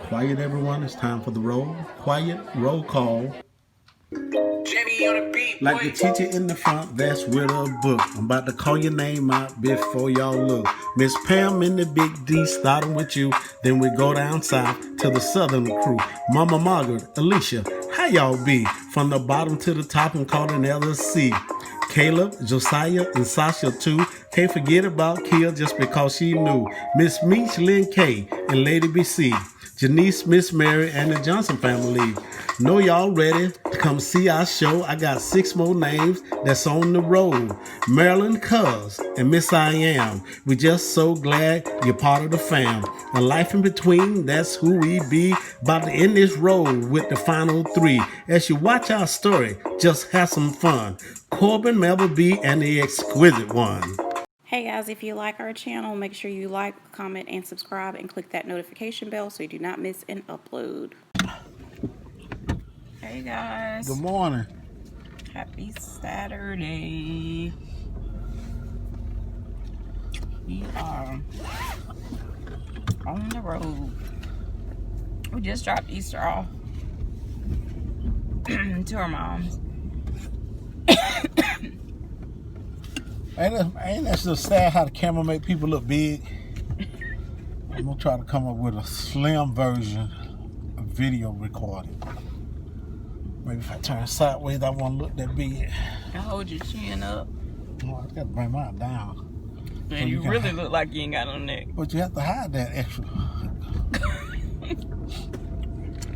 Quiet, everyone. It's time for the roll. Quiet roll call. Like the teacher in the front, that's with a book. I'm about to call your name out before y'all look. Miss Pam in the Big D, starting with you. Then we go down south to the southern crew. Mama Margaret, Alicia, how y'all be? From the bottom to the top and call another C. Caleb, Josiah, and Sasha too. Can't forget about Kia just because she knew. Miss Meech, Lynn K, and Lady BC. Janice, Miss Mary, and the Johnson family. Know y'all ready to come see our show? I got 6 more names that's on the road. Marilyn Cuz and Miss I Am. We just so glad you're part of the fam. And life in between, that's who we be. About to end this road with the final 3. As you watch our story, just have some fun. Corbin, Melba B, and the exquisite one. Hey guys, if you like our channel, make sure you like, comment, and subscribe, and click that notification bell so you do not miss an upload. Hey guys. Good morning. Happy Saturday. We are on the road. We just dropped Easter off to our moms. Ain't that just sad how the camera make people look big? I'm gonna try to come up with a slim version of video recording. Maybe if I turn sideways, I won't look that big. And hold your chin up. Oh, I gotta bring mine down. And so you really look like you ain't got no neck. But you have to hide that extra.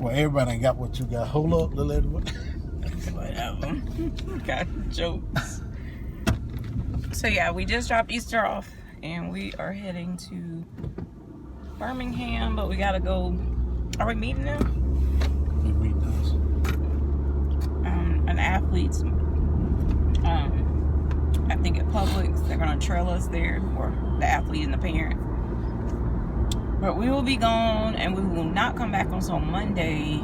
Well, everybody ain't got what you got. Hold up, little everybody. Whatever. Got jokes. So yeah, we just dropped Easter off and we are heading to Birmingham, but we gotta go. Are we meeting them? We meeting us. An athlete's I think at Publix, they're gonna trail us there, or the athlete and the parent. But we will be gone and we will not come back until Monday.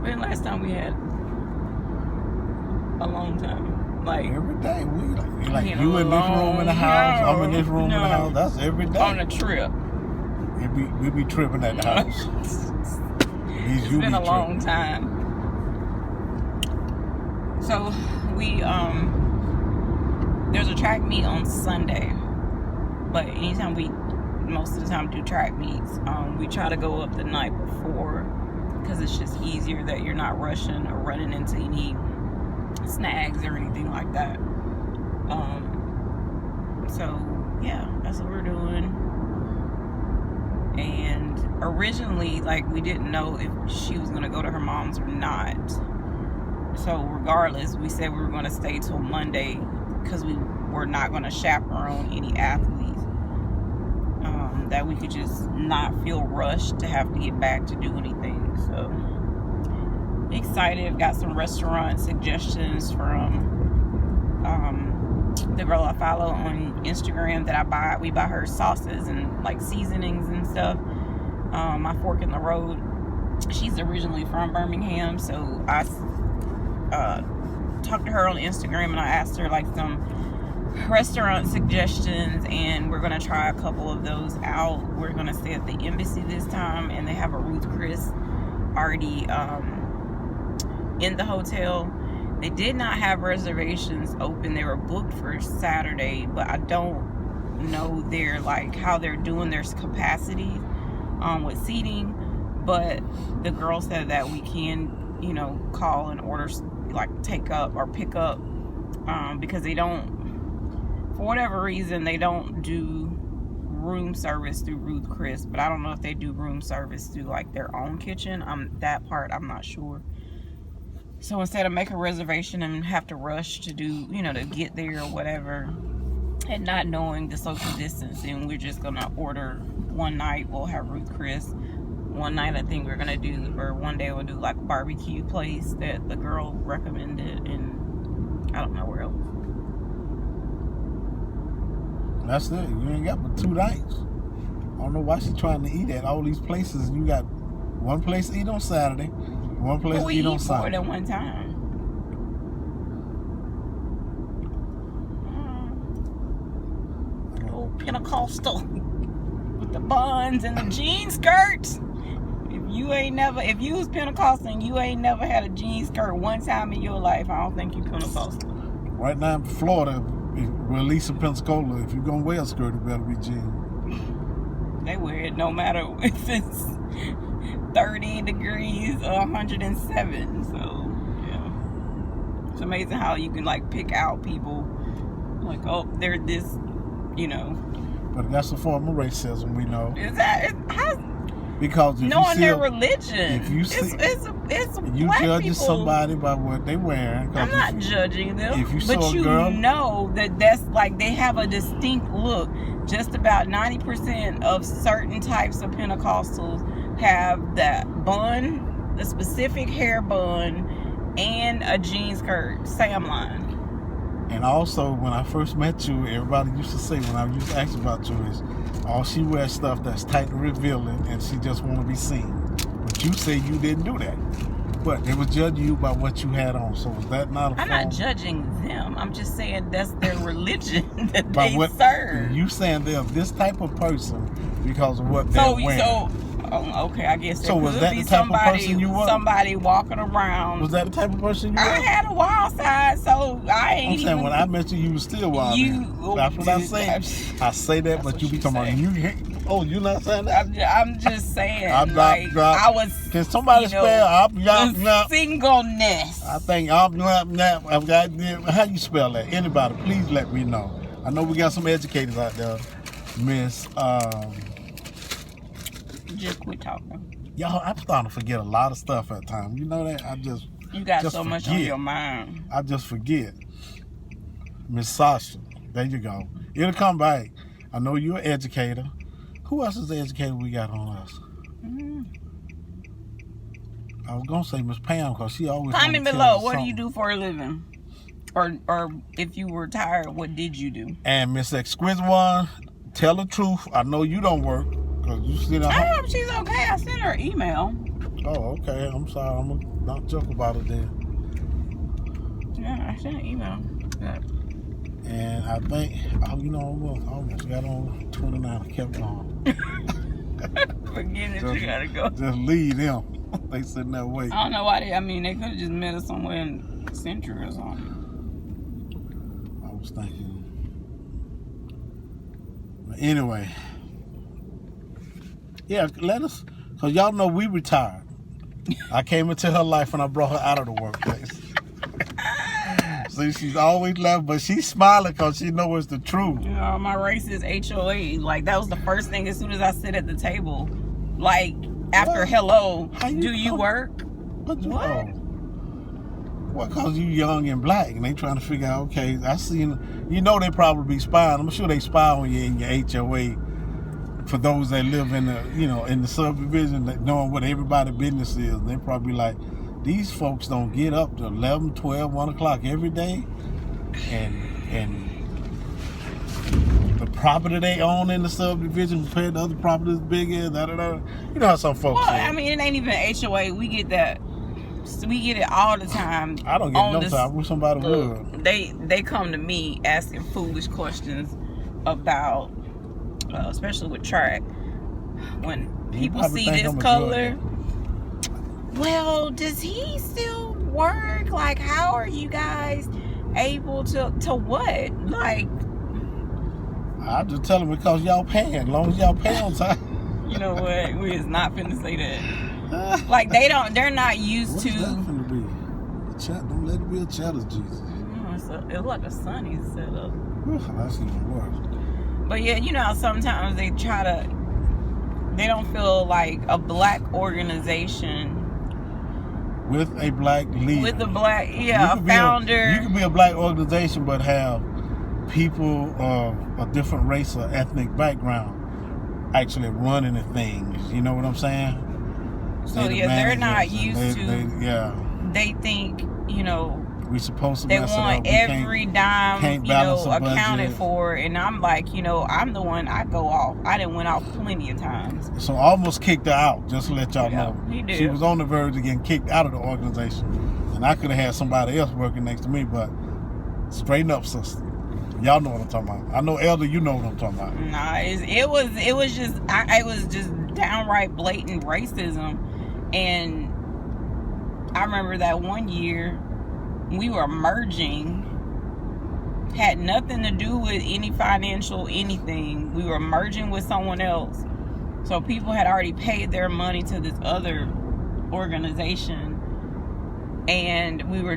When last time we had a long time? Like every day, we like you in this room in the house, I'm in this room in the house. That's every day. On a trip. We be tripping at the house. It's been a long time. So we there's a track meet on Sunday, but anytime most of the time do track meets, we try to go up the night before because it's just easier that you're not rushing or running into any snags or anything like that. So yeah, that's what we're doing. And originally, like, we didn't know if she was gonna go to her mom's or not. So regardless, we said we were gonna stay till Monday because we were not gonna chaperone any athletes. That we could just not feel rushed to have to get back to do anything. So excited. Got some restaurant suggestions from the girl I follow on Instagram that we buy her sauces and like seasonings and stuff. My Fork in the Road, she's originally from Birmingham, so I talked to her on Instagram and I asked her like some restaurant suggestions, and we're gonna try a couple of those out. We're gonna stay at the Embassy this time, and they have a Ruth Chris already in the hotel. They did not have reservations open. They were booked for Saturday, but I don't know how they're doing their capacity with seating. But the girl said that we can, call and order, like take up or pick up, because they don't, for whatever reason, they don't do room service through Ruth Chris. But I don't know if they do room service through like their own kitchen. That part I'm not sure. So instead of make a reservation and have to rush to do, to get there or whatever, and not knowing the social distancing, we're just gonna order one night. We'll have Ruth Chris. One night I think we're gonna do, or one day we'll do like a barbecue place that the girl recommended, and I don't know where else. That's it. You ain't got but 2 nights. I don't know why she's trying to eat at all these places. You got one place to eat on Saturday, one place to eat on Sunday. We eat 4 at one time. Pentecostal. the buns and the jean skirts. If you was Pentecostal and you ain't never had a jean skirt one time in your life, I don't think you Pentecostal. Right now in Florida, well, at least in Pensacola, if you're gonna wear a skirt, it better be jeans. They wear it no matter if it's 30 degrees or 107. So yeah, it's amazing how you can like pick out people like, oh, they're this, you know. But that's a form of racism, we know. Is that how? Because if knowing you see their religion, if you see, it's you black judging people. Somebody by what they wearing. I'm not judging them, if you but saw a you girl, know that's like they have a distinct look. Just about 90% of certain types of Pentecostals have that bun, the specific hair bun, and a jean skirt. Say I'm lying. And also, when I first met you, everybody used to say, when I used to ask about you, is, oh, she wears stuff that's tight and revealing, and she just want to be seen. But you say you didn't do that. But they was judging you by what you had on. So was that not a I'm form? not judging them. I'm just saying that's their religion that By they what, serve. You saying they're this type of person because of what they're wearing. Okay, I guess so was that the type of person you were? Somebody walking around. Was that the type of person you were? I had a wild side, so I ain't. I'm saying when I met you, you was still wild. That's what I say. I say that, but you be talking about you. Oh, you not saying that? I'm just saying. I was. Can somebody spell singleness? I think I've got. How you spell that? Anybody? Please let me know. I know we got some educators out there, Miss. Just quit talking. Y'all, I'm starting to forget a lot of stuff at times. You know that? You got so much on your mind. I just forget. Miss Sasha. There you go. It'll come back. I know you're an educator. Who else is the educator we got on us? I was going to say Miss Pam because she always... Comment below. What do you do for a living? Or if you were retired, what did you do? And Miss Exquisite One, tell the truth. I know you don't work. Cause you sit at home. I hope she's okay. I sent her an email. Oh, okay. I'm sorry. I'm gonna not joke about it then. Yeah, I sent an email. Yeah. And I think, I almost got on 29. I kept on. Forget it. You gotta go. Just leave them. They sitting that way. I don't know why they could have just met us somewhere in Central or something. I was thinking. But anyway. Yeah, let us, because y'all know we retired. I came into her life and I brought her out of the workplace. See, she's always left, but she's smiling because she knows it's the truth. You know, my race is HOA. Like, that was the first thing as soon as I sit at the table. Like, after hello, do you work? What? Well, because you young and black, and they trying to figure out, okay, I see, you know they probably be spying. I'm sure they spy on you in your HOA. For those that live in the, in the subdivision, that knowing what everybody's business is, they probably like, these folks don't get up to 11, 12, 1 o'clock every day, and the property they own in the subdivision compared to other properties bigger, da-da-da. You know how some folks say. I mean, it ain't even HOA. We get that. We get it all the time. I don't get no time. I wish somebody would. They come to me asking foolish questions about, especially with track, when people see this color. Well, does he still work? Like, how are you guys able to what? Like, I just tell them because y'all paying. As long as y'all pay on time. You know what? We is not finna say that. Like, they're not used to. What's that finna be? Don't let it be a cheddar Jesus. It's like a sunny setup. That's even worse. But yeah, sometimes they don't feel like a black organization with a black leader. With a black, a founder. You can be a black organization, but have people of a different race or ethnic background actually running the things. You know what I'm saying? So they're not used to. They think, we supposed to. They want every dime, accounted for, and I'm like, I'm the one. I go off. I done went off plenty of times. So I almost kicked her out. Just to let y'all know, he did. She was on the verge of getting kicked out of the organization, and I could have had somebody else working next to me. But straighten up, sister. Y'all know what I'm talking about. I know, Elder, you know what I'm talking about. Nah, it was just downright blatant racism. And I remember that one year we were merging, had nothing to do with any financial anything. We were merging with someone else. So people had already paid their money to this other organization, and we were,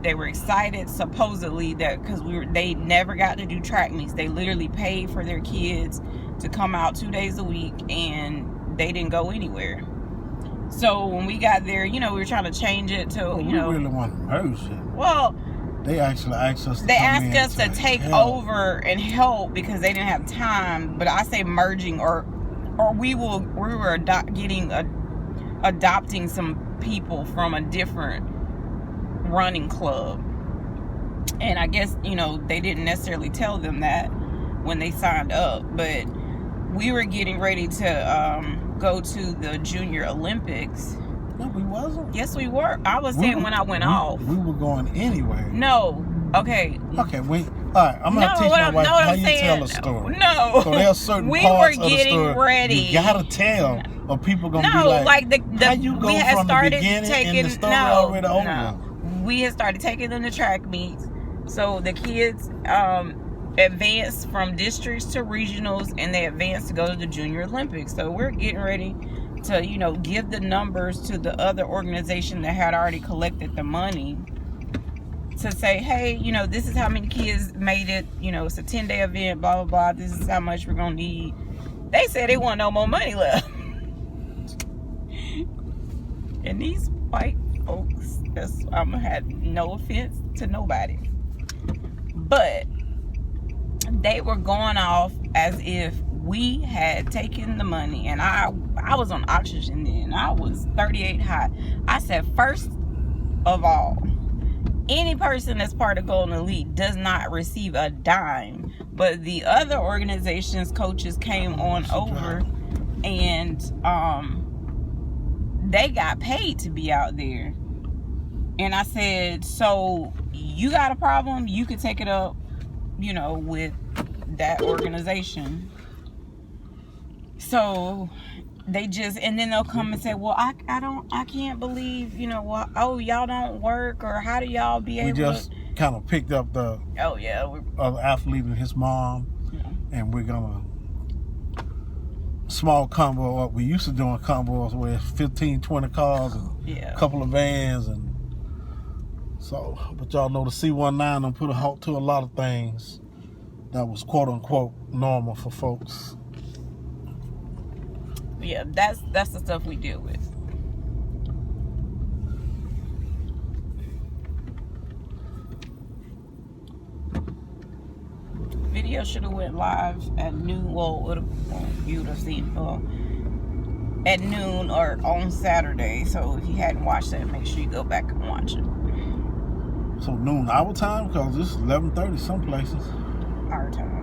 they were excited supposedly that because they never got to do track meets. They literally paid for their kids to come out 2 days a week, and they didn't go anywhere. So when we got there, we were trying to change it to, we really want to merge it. Well, they actually asked us to They asked us to take help. over and help because they didn't have time. But I say merging, or we were adopting some people from a different running club. And I guess, they didn't necessarily tell them that when they signed up. But we were getting ready to go to the Junior Olympics. No, we wasn't. Yes, we were. I was saying when I went off. We were going anywhere. No. Okay. Okay, all right, I'm going to teach my wife how you tell a story. No. So there are certain we parts were of the getting story ready. you got to tell, or people going to be like how you go we had from started the beginning taking, and the story already over? We had started taking them to track meets. So the kids advanced from districts to regionals, and they advanced to go to the Junior Olympics. So we're getting ready to, give the numbers to the other organization that had already collected the money to say, hey, this is how many kids made it. It's a 10-day event, blah, blah, blah. This is how much we're going to need. They said they want no more money left. And these white folks, had no offense to nobody, but they were going off as if we had taken the money. And I was on oxygen then. I was 38 hot. I said, first of all, any person that's part of Golden Elite does not receive a dime. But the other organization's coaches came on over, and they got paid to be out there. And I said, so you got a problem? You could take it up, with that organization. So they just, and then they'll come and say, well, I can't believe, oh, y'all don't work, or how do y'all be able to? We just kind of picked up the other athlete and his mom, and we're gonna small combo up. We used to doing combos with 15, 20 cars and a couple of vans, and so, but y'all know the C19 done put a halt to a lot of things that was quote unquote normal for folks. Yeah, that's the stuff we deal with. Video should have went live at noon. Well, you would have seen at noon or on Saturday. So if you hadn't watched that, make sure you go back and watch it. So noon our time, because this is 11:30 some places. Our time.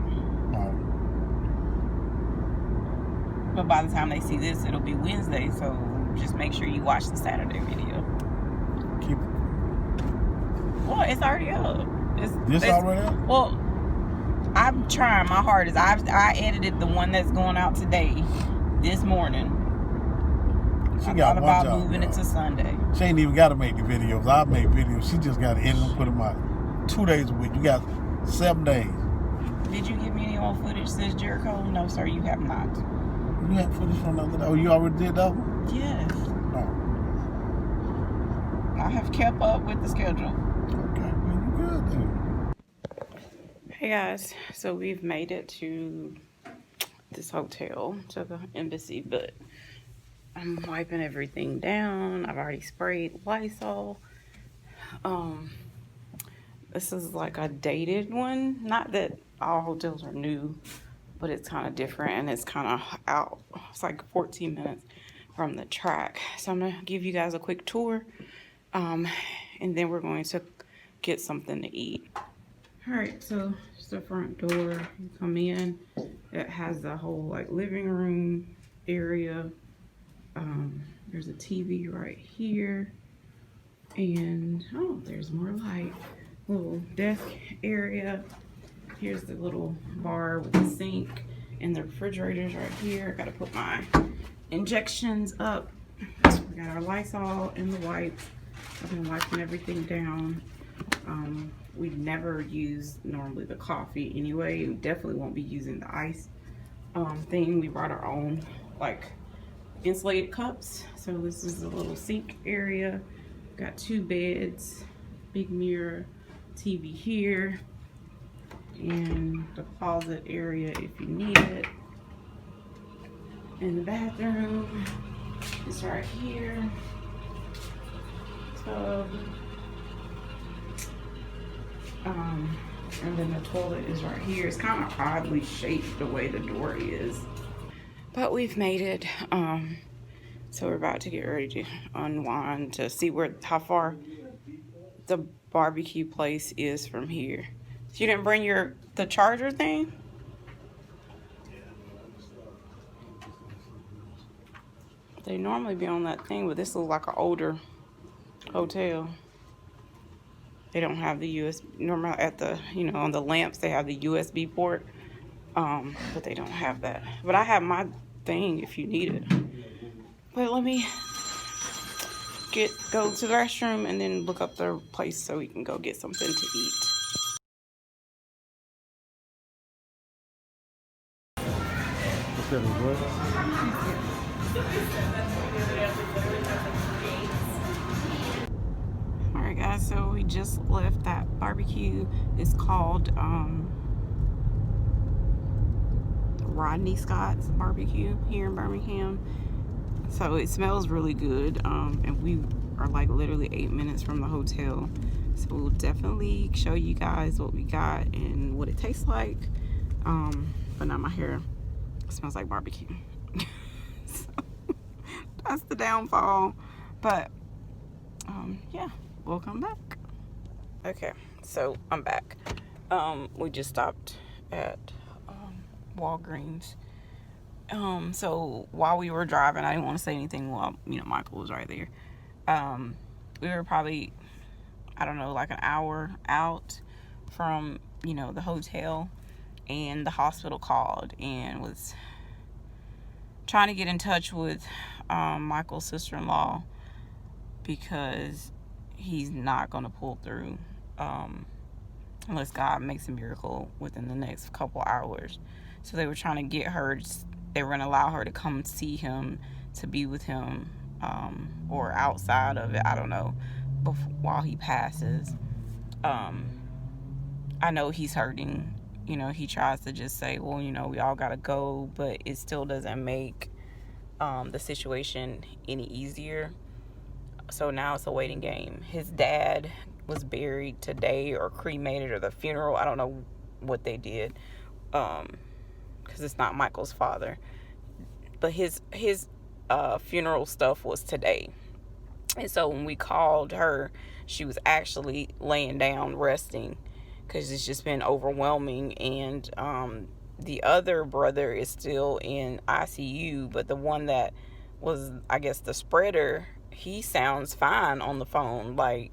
But by the time they see this, it'll be Wednesday. So just make sure you watch the Saturday video. Keep it. Well, it's already up. It's already up? Well, I'm trying my hardest. I edited the one that's going out today, this morning. I thought about moving it to Sunday. She ain't even got to make the videos. I make videos. She just got to edit and put them out 2 days a week. You got 7 days. Did you give me any more footage since Jericho? No, sir, you have not. You had footage from another day? Oh, you already did that one? Yes. Oh. I have kept up with the schedule. Okay, well, you good then. Hey guys, so we've made it to this hotel, to the embassy, but I'm wiping everything down. I've already sprayed Lysol. This is like a dated one. Not that all hotels are new, but it's kind of different, and it's kind of out. It's like 14 minutes from the track. So I'm gonna give you guys a quick tour, and then we're going to get something to eat. All right, so it's the front door. You come in. It has the whole like living room area. There's a TV right here, and oh, there's more light. Little desk area. Here's the little bar with the sink, and the refrigerator's right here. Got to put my injections up. We got our Lysol and the wipes. I've been wiping everything down. We never use normally the coffee anyway. We definitely won't be using the ice thing. We brought our own like insulated cups. So this is a little sink area. Got 2 beds, big mirror, TV here, and the closet area if you need it. And the bathroom is right here. Tub. And then the toilet is right here. It's kind of oddly shaped the way the door is. But we've made it. So we're about to get ready to unwind to see how far the barbecue place is from here. So you didn't bring the charger thing? They normally be on that thing, but this looks like an older hotel. They don't have the USB. Normally at the, on the lamps, they have the USB port. But they don't have that. But I have my thing if you need it. But let me go to the restroom and then look up the place so we can go get something to eat. Alright guys, so we just left that barbecue. It's called Rodney Scott's barbecue here in Birmingham. So it smells really good, and we are like literally 8 minutes from the hotel. So we'll definitely show you guys what we got and what it tastes like. But now my hair smells like barbecue. So that's the downfall. But yeah, we'll come back. Okay, so I'm back. We just stopped at Walgreens. So while we were driving, I didn't want to say anything while Michael was right there. We were probably, I don't know, like an hour out from the hotel, and the hospital called and was trying to get in touch with Michael's sister-in-law because he's not going to pull through unless God makes a miracle within the next couple hours. So they were trying to get her, they were going to allow her to come see him, to be with him, or outside of it, I don't know, while he passes. I know he's hurting. He tries to just say, well, we all got to go, but it still doesn't make the situation any easier. So now it's a waiting game. His dad was buried today or cremated, or the funeral. I don't know what they did, because it's not Michael's father. But his funeral stuff was today. And so when we called her, she was actually laying down resting because it's just been overwhelming. And the other brother is still in ICU, but the one that was, I guess, the spreader, he sounds fine on the phone. Like,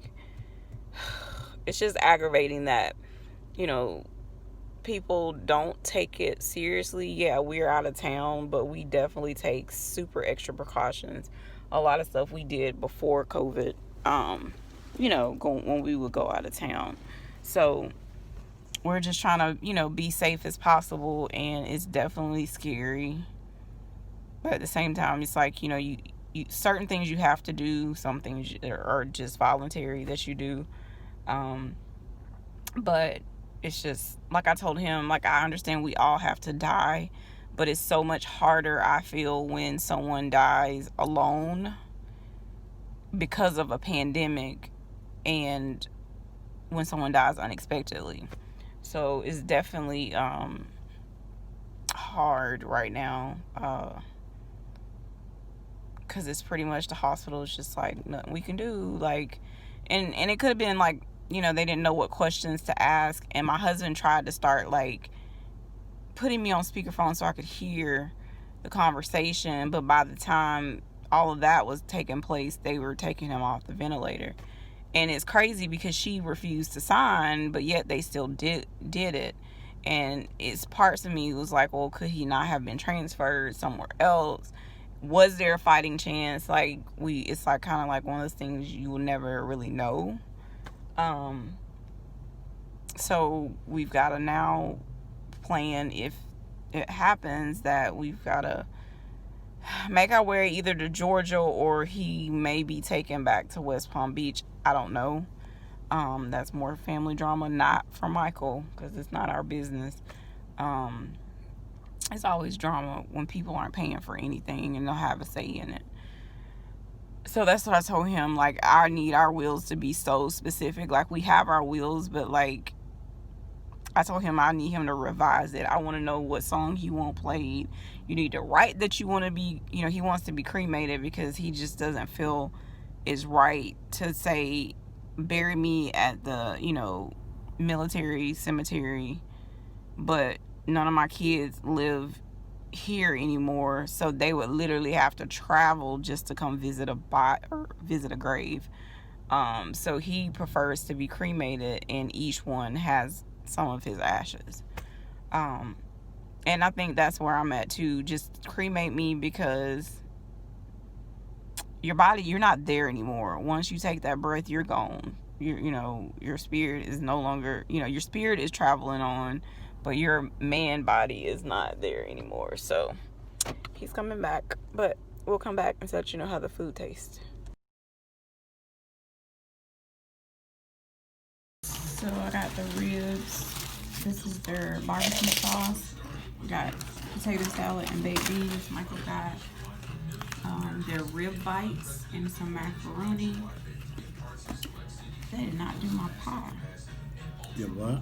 it's just aggravating that, people don't take it seriously. Yeah, we're out of town, but we definitely take super extra precautions. A lot of stuff we did before COVID, when we would go out of town. So we're just trying to, be safe as possible, and it's definitely scary. But at the same time, it's like, you certain things you have to do, some things are just voluntary that you do. But it's just, like I told him, like, I understand we all have to die, but it's so much harder, I feel, when someone dies alone because of a pandemic and when someone dies unexpectedly. So it's definitely hard right now, because it's pretty much the hospital is just like, nothing we can do. Like, and it could have been like, they didn't know what questions to ask, and my husband tried to start like putting me on speakerphone so I could hear the conversation, but by the time all of that was taking place, they were taking him off the ventilator. And it's crazy because she refused to sign, but yet they still did it. And it's parts of me was like, well, could he not have been transferred somewhere else? Was there a fighting chance? Like, it's like kind of like one of those things you will never really know. So we've got to now plan, if it happens, that we've got to make our way either to Georgia or he may be taken back to West Palm Beach. I don't know. That's more family drama, not for Michael, because it's not our business. It's always drama when people aren't paying for anything and they'll have a say in it. So that's what I told him. Like, I need our wills to be so specific. Like, we have our wills, but like, I told him I need him to revise it. I want to know what song he want played. You need to write that you want to be, he wants to be cremated, because he just doesn't feel it's right to say, bury me at the, military cemetery, but none of my kids live here anymore, so they would literally have to travel just to come visit a grave. So he prefers to be cremated, and each one has some of his ashes. And I think that's where I'm at too. Just cremate me, because your body, you're not there anymore. Once you take that breath, you're gone. Your spirit is no longer, your spirit is traveling on, but your man body is not there anymore. So he's coming back, but we'll come back and let you know how the food tastes. So I got the ribs. This is their barbecue sauce. We got potato salad and baked beans. Michael got their rib bites and some macaroni. They did not do my pie. Yeah, what?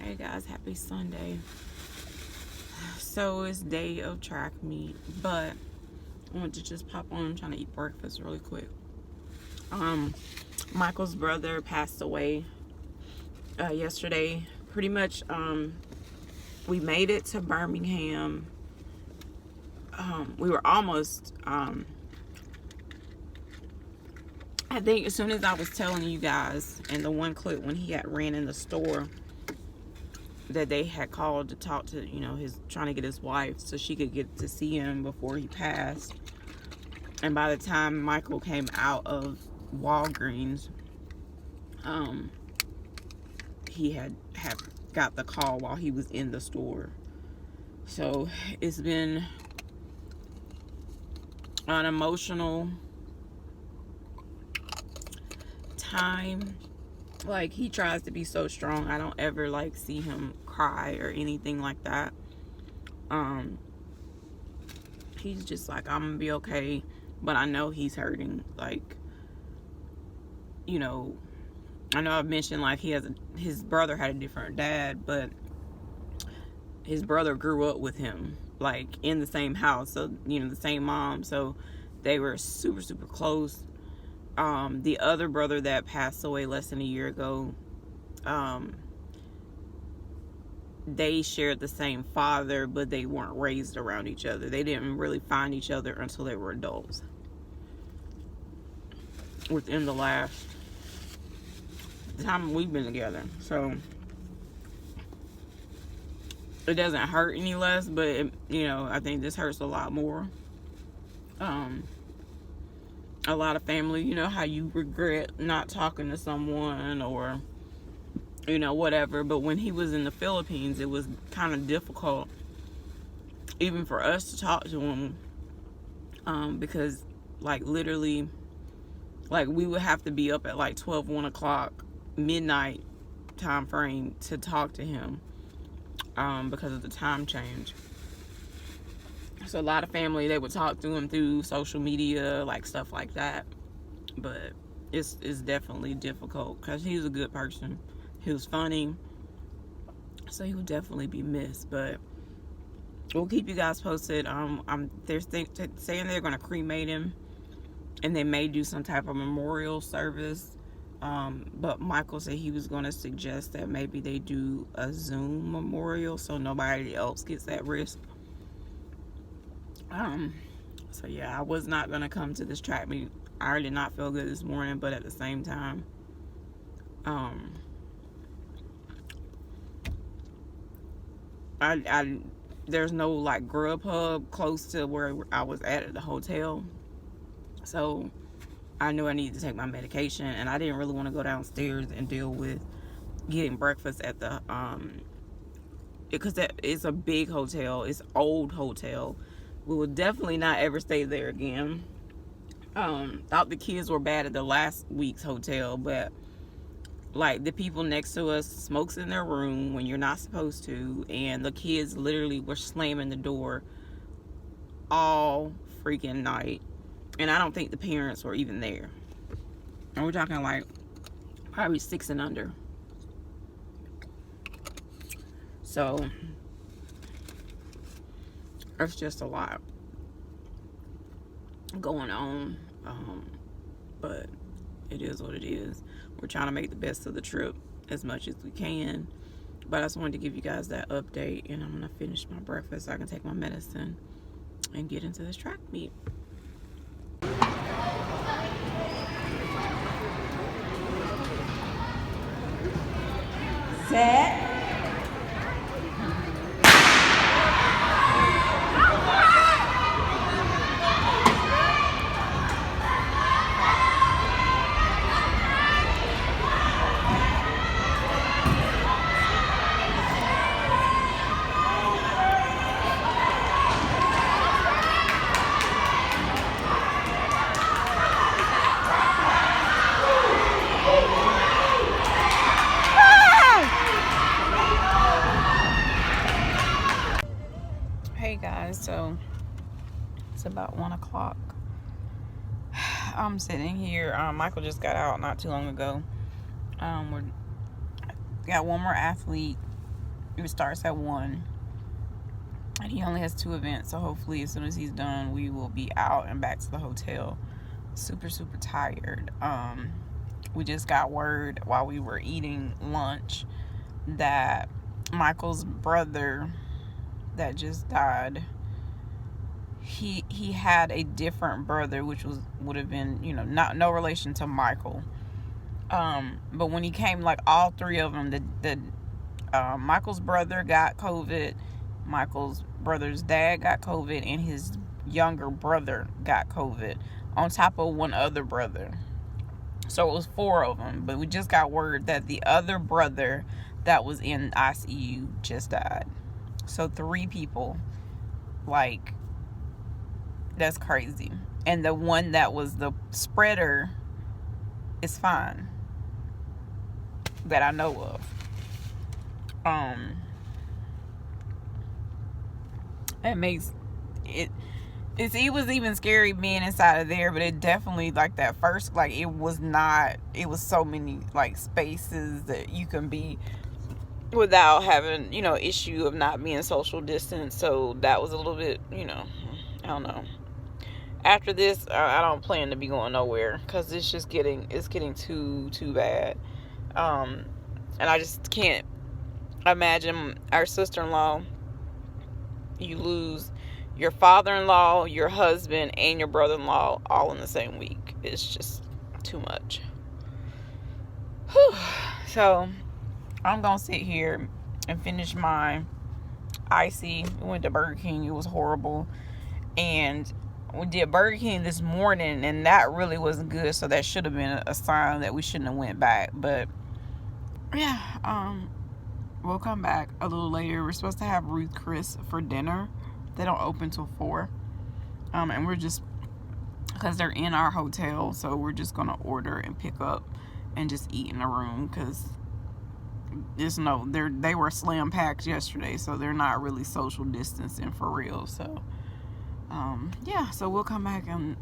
Hey guys, happy Sunday. So it's day of track meet, but I want to just pop on. I'm trying to eat breakfast really quick. Michael's brother passed away yesterday. Pretty much, we made it to Birmingham. We were almost, I think as soon as I was telling you guys in the one clip when he had ran in the store, that they had called to talk to, trying to get his wife so she could get to see him before he passed. And by the time Michael came out of Walgreens, he had got the call while he was in the store. So it's been an emotional time. Like, he tries to be so strong. I don't ever like see him cry or anything like that. He's just like, I'm gonna be okay, but I know he's hurting. Like, I know I've mentioned like his brother had a different dad, but his brother grew up with him, like in the same house, so the same mom, so they were super, super close. The other brother that passed away less than a year ago, they shared the same father, but they weren't raised around each other. They didn't really find each other until they were adults. Within the last time we've been together. So it doesn't hurt any less, but I think this hurts a lot more. A lot of family, how you regret not talking to someone or whatever. But when he was in the Philippines, it was kind of difficult even for us to talk to him, because like literally, like we would have to be up at like 12, 1 o'clock midnight time frame to talk to him, because of the time change. So a lot of family, they would talk to him through social media, like stuff like that. But it's definitely difficult because he's a good person. He was funny. So he would definitely be missed. But we'll keep you guys posted. They're saying they're going to cremate him. And they may do some type of memorial service But Michael said he was going to suggest that maybe they do a Zoom memorial so nobody else gets at risk. So yeah, I was not going to come to this track meet. I did not feel good this morning, but at the same time, there's no like Grubhub close to where I was at the hotel, so I knew I needed to take my medication, and I didn't really want to go downstairs and deal with getting breakfast at the because it's a big hotel, it's an old hotel. We will definitely not ever stay there again. Thought the kids were bad at the last week's hotel, but like the people next to us smokes in their room when you're not supposed to, and the kids literally were slamming the door all freaking night, and I don't think the parents were even there. And we're talking like probably 6 and under. So it's just a lot going on, but it is what it is. We're trying to make the best of the trip as much as we can, but I just wanted to give you guys that update, and I'm gonna finish my breakfast so I can take my medicine and get into this track meet. Set. Hey guys, so it's about 1 o'clock. I'm sitting here. Michael just got out not too long ago. We got one more athlete. It starts at 1, and he only has 2 events. So hopefully, as soon as he's done, we will be out and back to the hotel. Super tired. We just got word while we were eating lunch that Michael's brother that just died, he had a different brother, which would have been, you know, no relation to Michael, but when he came, like all 3 of them, Michael's brother got COVID, Michael's brother's dad got COVID, and his younger brother got COVID on top of 1 other brother. So it was 4 of them, but we just got word that the other brother that was in ICU just died. So 3 people, like, that's crazy. And the one that was the spreader is fine, that I know of. It makes it was even scary being inside of there, but it definitely, like that first, like it was so many like spaces that you can be without having, you know, issue of not being social distance. So that was a little bit, you know, I don't know. After this, I don't plan to be going nowhere, because it's just getting too bad. And I just can't imagine our sister-in-law. You lose your father-in-law, your husband, and your brother-in-law all in the same week. It's just too much. Whew. So I'm gonna sit here and finish my icy. We went to Burger King. It was horrible, and we did Burger King this morning, and that really wasn't good. So that should have been a sign that we shouldn't have went back. But yeah, we'll come back a little later. We're supposed to have 𝗂𝐶 for dinner. They don't open till 4, and we're just, because they're in our hotel, so we're just gonna order and pick up and just eat in the room, because they were slam packed yesterday, so they're not really social distancing for real. So yeah, so we'll come back and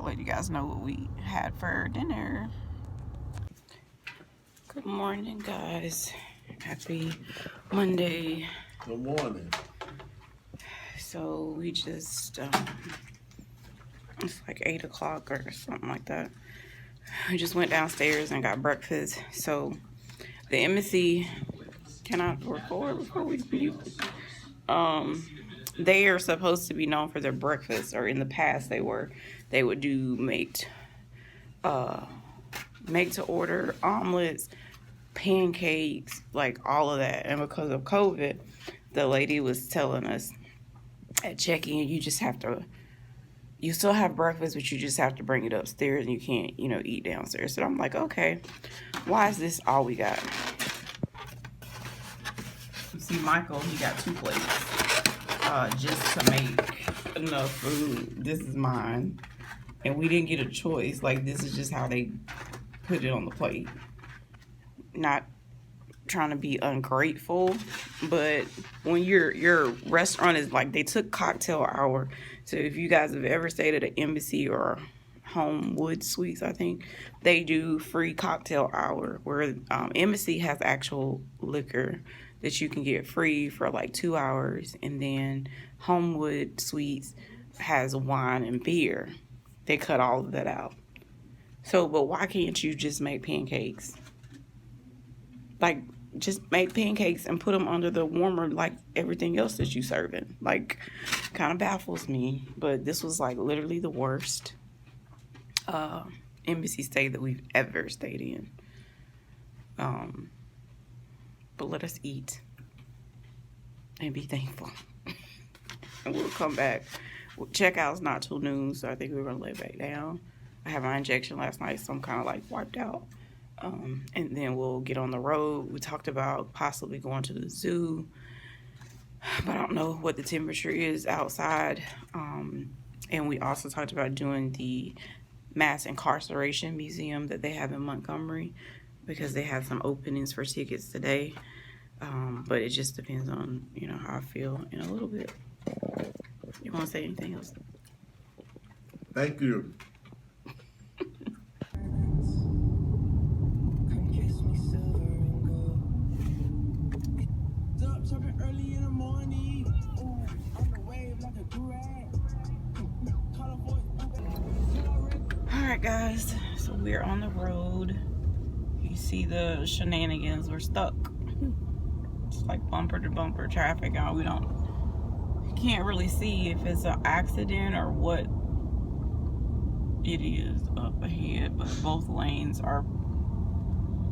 let you guys know what we had for dinner. Good morning, guys. Happy Monday. Good morning. So we just it's like 8 o'clock or something like that. We just went downstairs and got breakfast. So the embassy, can I record before we mute? They are supposed to be known for their breakfast, or in the past they were. They would do make to order omelets, pancakes, like all of that. And because of COVID, the lady was telling us at check-in, you still have breakfast, but you just have to bring it upstairs and you can't, eat downstairs. So I'm like, okay, why is this all we got? You see Michael, he got 2 plates just to make enough food. This is mine. And we didn't get a choice. Like, this is just how they put it on the plate. Not trying to be ungrateful, but when your restaurant is like, they took cocktail hour. So if you guys have ever stayed at an Embassy or Homewood Suites, I think they do free cocktail hour, where Embassy has actual liquor that you can get free for like 2 hours, and then Homewood Suites has wine and beer. They cut all of that out. So, but why can't you just make pancakes? Like, just make pancakes and put them under the warmer like everything else that you serving. Like, kind of baffles me. But this was like literally the worst embassy stay that we've ever stayed in. But let us eat and be thankful. And we'll come back. Checkout's not till noon, so I think we're gonna lay back down. I had my injection last night, so I'm kind of like wiped out. And then we'll get on the road. We talked about possibly going to the zoo, but I don't know what the temperature is outside. And we also talked about doing the mass incarceration museum that they have in Montgomery, because they have some openings for tickets today. But it just depends on, how I feel in a little bit. You want to say anything else? Thank you. Alright guys, so we're on the road. You see the shenanigans, we're stuck. It's like bumper to bumper traffic. We can't really see if it's an accident or what it is up ahead, but both lanes are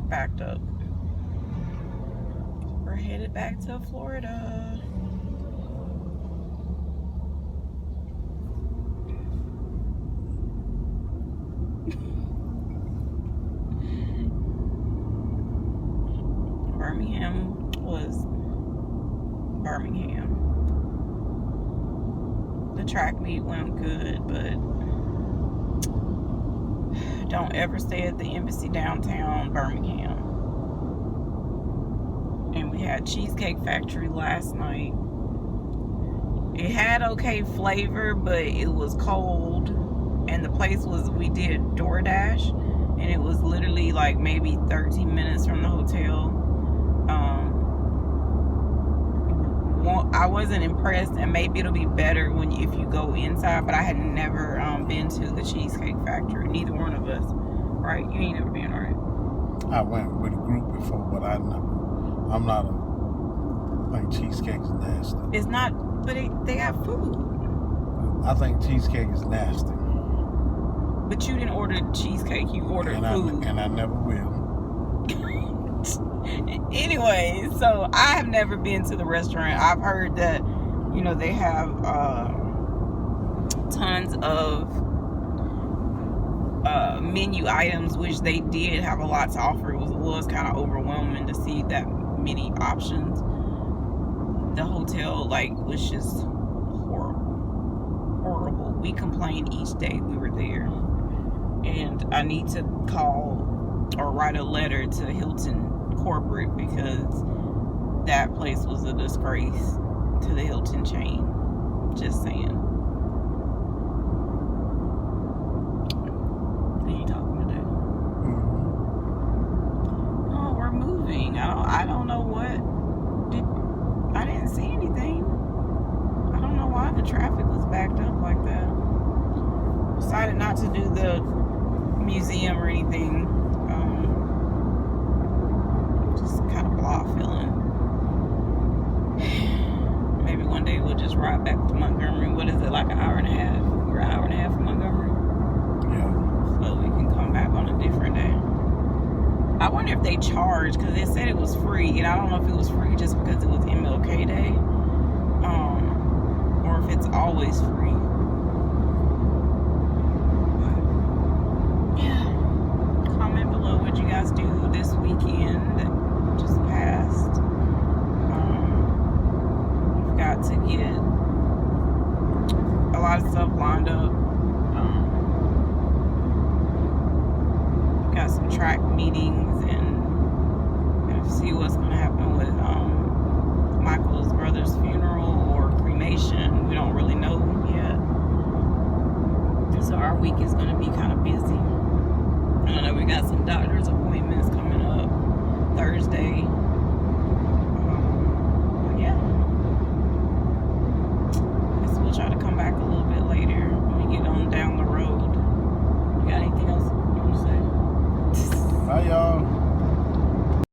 backed up. We're headed back to Florida. Birmingham was Birmingham. The track meet went good, but don't ever stay at the Embassy downtown Birmingham. And we had Cheesecake Factory last night. It had okay flavor, but it was cold. And the place we did DoorDash, and it was literally like maybe 13 minutes from the hotel. I wasn't impressed, and maybe it'll be better if you go inside, but I had never been to the Cheesecake Factory, neither one of us, right? You ain't never been, right? I went with a group before, but I'm not I think cheesecake is nasty. It's not, but they have food. I think cheesecake is nasty. But you didn't order cheesecake, you ordered food. And I never will. Anyway, so I have never been to the restaurant. I've heard that, they have tons of menu items, which they did have a lot to offer. It was kind of overwhelming to see that many options. The hotel was just horrible. We complained each day we were there, and I need to call or write a letter to Hilton corporate, because that place was a disgrace to the Hilton chain. Just saying. Who are you talking to? Oh, we're moving. I don't know what. I didn't see anything. I don't know why the traffic was backed up like that. Decided not to do the museum or anything. Just kind of blah feeling. Maybe one day we'll just ride back to Montgomery. What is it, like an hour and a half? We're an hour and a half from Montgomery. Yeah. So we can come back on a different day. I wonder if they charge, because they said it was free, and I don't know if it was free just because it was MLK Day, or if it's always free. Yeah. Comment below what you guys do this weekend that just passed. We've got to get a lot of stuff lined up. Got some track meetings and see what's going to happen with Michael's brother's funeral or cremation. We don't really know yet. So our week is going to be kind of busy. I know we got some doctor's appointments coming up Thursday. But yeah, I guess we'll try to come back a little